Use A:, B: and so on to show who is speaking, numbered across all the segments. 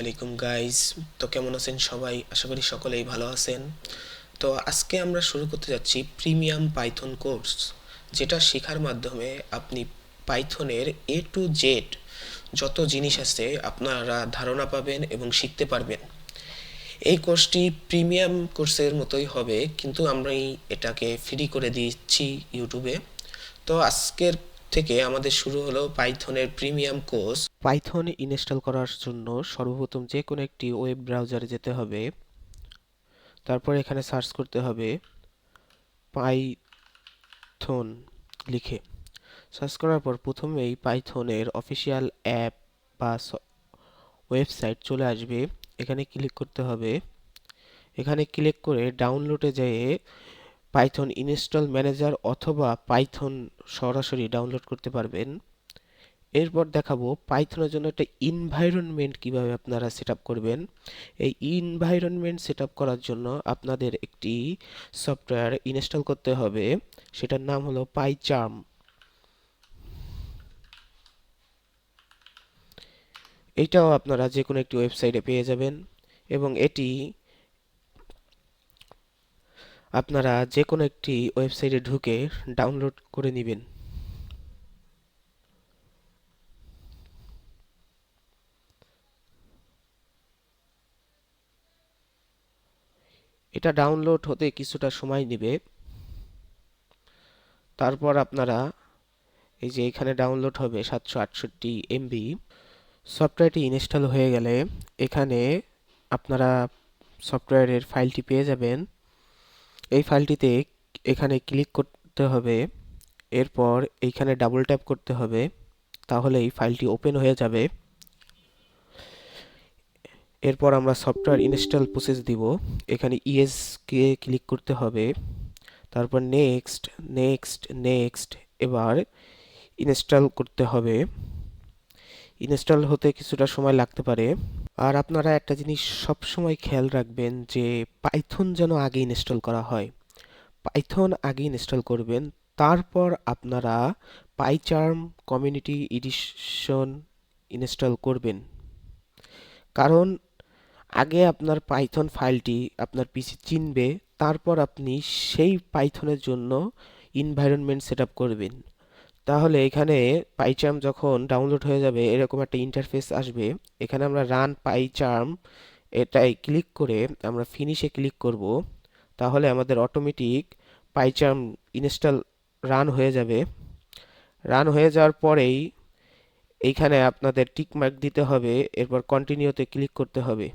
A: আলাইকুম গাইস। তো কেমন আছেন সবাই? আশা করি সকলেই ভালো আছেন। তো আজকে আমরা শুরু করতে যাচ্ছি প্রিমিয়াম পাইথন কোর্স, যেটা শেখার মাধ্যমে আপনি পাইথনের টু জেড যত জিনিস আছে আপনারা ধারণা পাবেন এবং শিখতে পারবেন। এই কোর্সটি প্রিমিয়াম কোর্সের মতোই হবে, কিন্তু আমরা এটাকে ফ্রি করে দিচ্ছি ইউটিউবে। তো আজকের থেকে আমাদের শুরু হলো পাইথনের প্রিমিয়াম কোর্স। পাইথন ইনস্টল করার জন্য সর্বপ্রথম যে কোনো একটি ওয়েব ব্রাউজারে যেতে হবে। তারপর এখানে সার্চ করতে হবে পাইথন লিখে। সার্চ করার পর প্রথমেই পাইথনের অফিসিয়াল অ্যাপ বা ওয়েবসাইট চলে আসবে। এখানে ক্লিক করতে হবে। এখানে ক্লিক করে ডাউনলোডে যেয়ে পাইথন ইনস্টল ম্যানেজার অথবা পাইথন সরাসরি ডাউনলোড করতে পারবেন। এরপর দেখাবো পাইথনের জন্য একটা এনভায়রনমেন্ট কিভাবে আপনারা সেট আপ করবেন। এই এনভায়রনমেন্ট সেট আপ করার জন্য আপনাদের একটি সফটওয়্যার ইনস্টল করতে হবে, সেটার নাম হলো পাইচার্ম। এইটাও আপনারা যে কোনো একটি ওয়েবসাইটে পেয়ে যাবেন এবং এটি আপনারা যে কোনো একটি ওয়েবসাইটে ঢুকে ডাউনলোড করে নেবেন। এটা ডাউনলোড হতে কিছুটা সময় নেবে। তারপর আপনারা এই যে এখানে ডাউনলোড হবে 768 MB। সফটওয়্যারটি ইনস্টল হয়ে গেলে এখানে আপনারা সফটওয়্যারের ফাইলটি পেয়ে যাবেন। এই ফাইলটিতে এখানে ক্লিক করতে হবে, এরপর এইখানে ডাবল ট্যাপ করতে হবে, তাহলে এই ফাইলটি ওপেন হয়ে যাবে। এরপর আমরা সফটওয়্যার ইনস্টল প্রসেস দিব। এখানে ইয়েস কে ক্লিক করতে হবে, তারপর নেক্সট নেক্সট নেক্সট। এবার ইনস্টল করতে হবে। ইনস্টল হতে কিছুটা সময় লাগতে পারে। আর আপনারা একটা জিনিস সব সময় খেয়াল রাখবেন যে পাইথন যেন আগে ইনস্টল করা হয়। পাইথন আগে ইনস্টল করবেন, তারপর আপনারা পাইচার্ম কমিউনিটি এডিশন ইনস্টল করবেন। কারণ আগে আপনার পাইথন ফাইলটি আপনার পিসি চিনবে, তারপর আপনি সেই পাইথনের জন্য এনভায়রনমেন্ট সেট আপ করবেন। তাহলে এখানে পাইচার্ম যখন ডাউনলোড হয়ে যাবে এরকম একটা ইন্টারফেস আসবে। এখানে আমরা রান পাইচার্ম এটাই ক্লিক করে আমরা ফিনিশে ক্লিক করব। তাহলে আমাদের অটোমেটিক পাইচার্ম ইনস্টল রান হয়ে যাবে। রান হয়ে যাওয়ার পরেই এইখানে আপনাদের টিক মার্ক দিতে হবে, এরপর কন্টিনিউতে ক্লিক করতে হবে।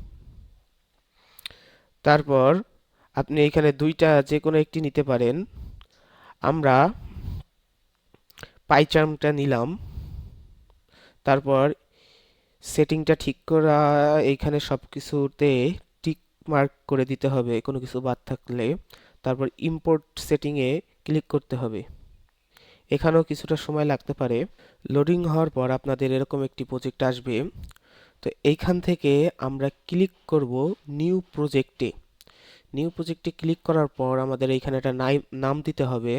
A: তারপর আপনি এখানে দুইটা যে কোনো একটি নিতে পারেন। আমরা পাইচার্মটা নিলাম। তারপর সেটিংটা ঠিক করা, এইখানে সব কিছুতে টিক মার্ক করে দিতে হবে কোনো কিছু বাদ থাকলে। তারপর ইম্পোর্ট সেটিংয়ে ক্লিক করতে হবে। এখানেও কিছুটা সময় লাগতে পারে। লোডিং হওয়ার পর আপনাদের এরকম একটি প্রজেক্ট আসবে। তো এইখান থেকে আমরা ক্লিক করব নিউ প্রজেক্টে। নিউ প্রজেক্টে ক্লিক করার পর আমাদের এইখানে একটা নাম দিতে হবে।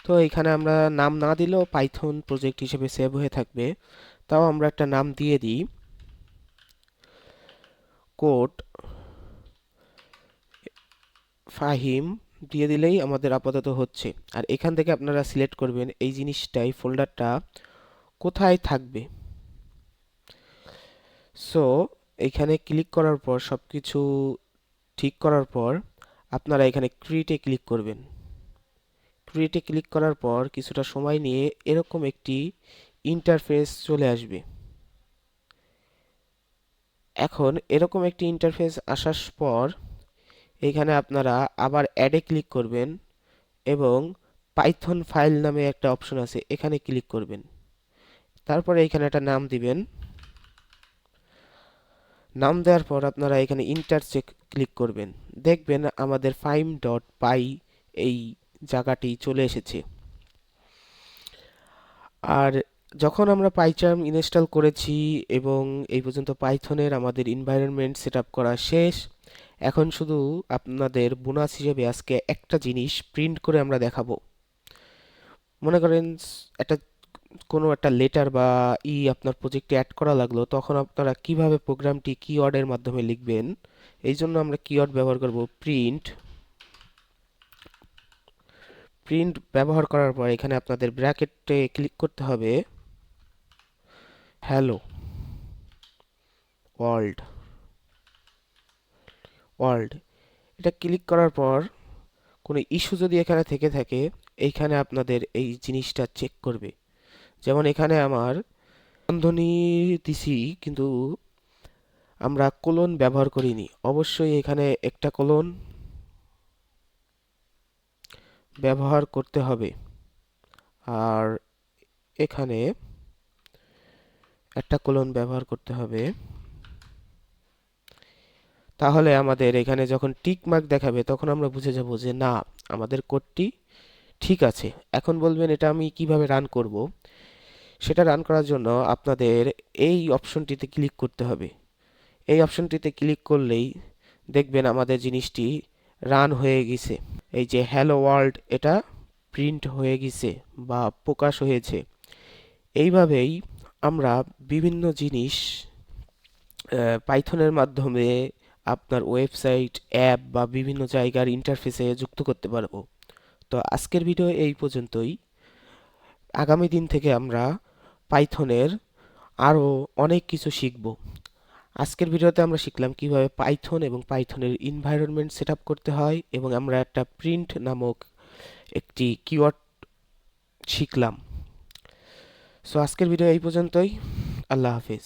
A: তো এইখানে আমরা নাম না দিলেও পাইথন প্রজেক্ট হিসেবে সেভ হয়ে থাকবে, তাও আমরা একটা নাম দিয়ে দিই, কোড ফাহিম দিয়ে দিলেই আমাদের আপাতত হচ্ছে। আর এখান থেকে আপনারা সিলেক্ট করবেন এই জিনিসটাই, ফোল্ডারটা কোথায় থাকবে। সো এইখানে ক্লিক করার পর সব কিছু ঠিক করার পর আপনারা এখানে ক্রিয়েটে ক্লিক করবেন। ক্রিয়েটে ক্লিক করার পর কিছুটা সময় নিয়ে এরকম একটি ইন্টারফেস চলে আসবে। এখন এরকম একটি ইন্টারফেস আসার পর এখানে আপনারা আবার অ্যাডে ক্লিক করবেন এবং পাইথন ফাইল নামে একটা অপশন আছে, এখানে ক্লিক করবেন। তারপরে এখানে একটা নাম দিবেন। নাম দেওয়ার পর আপনারা এখানে ইন্টারচেক ক্লিক করবেন। দেখবেন আমাদের ফাইম ডট পাই এই জায়গাটি চলে এসেছে। আর যখন আমরা পাইচার্ম ইনস্টল করেছি এবং এই পর্যন্ত পাইথনের আমাদের এনভায়রনমেন্ট সেট আপ করা শেষ, এখন শুধু আপনাদের বোনাস হিসেবে আজকে একটা জিনিস প্রিন্ট করে আমরা দেখাবো। মনে করেন একটা কোনো একটা লেটার বা আপনার প্রজেক্টে অ্যাড করা লাগলো, তখন আপনারা কিভাবে প্রোগ্রামটি কিওয়ার্ডের মাধ্যমে লিখবেন, এই জন্য আমরা কিওয়ার্ড ব্যবহার করব প্রিন্ট। প্রিন্ট ব্যবহার করার পর এখানে আপনাদের ব্র্যাকেটে ক্লিক করতে হবে হ্যালো ওয়ার্ল্ড। ওয়ার্ল্ড এটা ক্লিক করার পর কোনো ইস্যু যদি এখানে থেকে থাকে, এইখানে আপনাদের এই জিনিসটা চেক করবে। যেমন এখানে আমার বন্ধনী দিছি, কিন্তু আমরা কোলন ব্যবহার করিনি। অবশ্যই এখানে একটা কোলন ব্যবহার করতে হবে, আর এখানে একটা কোলন ব্যবহার করতে হবে। তাহলে আমাদের এখানে যখন টিক মার্ক দেখাবে তখন আমরা বুঝে যাব যে না, আমাদের কোডটি ঠিক আছে। এখন বলবেন এটা আমি কিভাবে রান করব। সেটা রান করার জন্য আপনাদের এই অপশনটিতে ক্লিক করতে হবে। এই অপশনটিতে ক্লিক করলেই দেখবেন আমাদের জিনিসটি রান হয়ে গেছে। এই যে হ্যালো ওয়ার্ল্ড এটা প্রিন্ট হয়ে গেছে বা প্রকাশ হয়েছে। এইভাবেই আমরা বিভিন্ন জিনিস পাইথনের মাধ্যমে আপনার ওয়েবসাইট, অ্যাপ বা বিভিন্ন জায়গার ইন্টারফেসে যুক্ত করতে পারবো। তো আজকের ভিডিও এই পর্যন্তই। আগামী দিন থেকে আমরা পাইথনের আরও অনেক কিছু শিখব। আজকের ভিডিওতে আমরা শিখলাম কিভাবে পাইথন এবং পাইথনের এনভায়রনমেন্ট সেট আপ করতে হয়, এবং আমরা একটা প্রিন্ট নামক একটি কিওয়ার্ড শিখলাম। সো আজকের ভিডিও এই পর্যন্তই। আল্লাহ হাফিজ।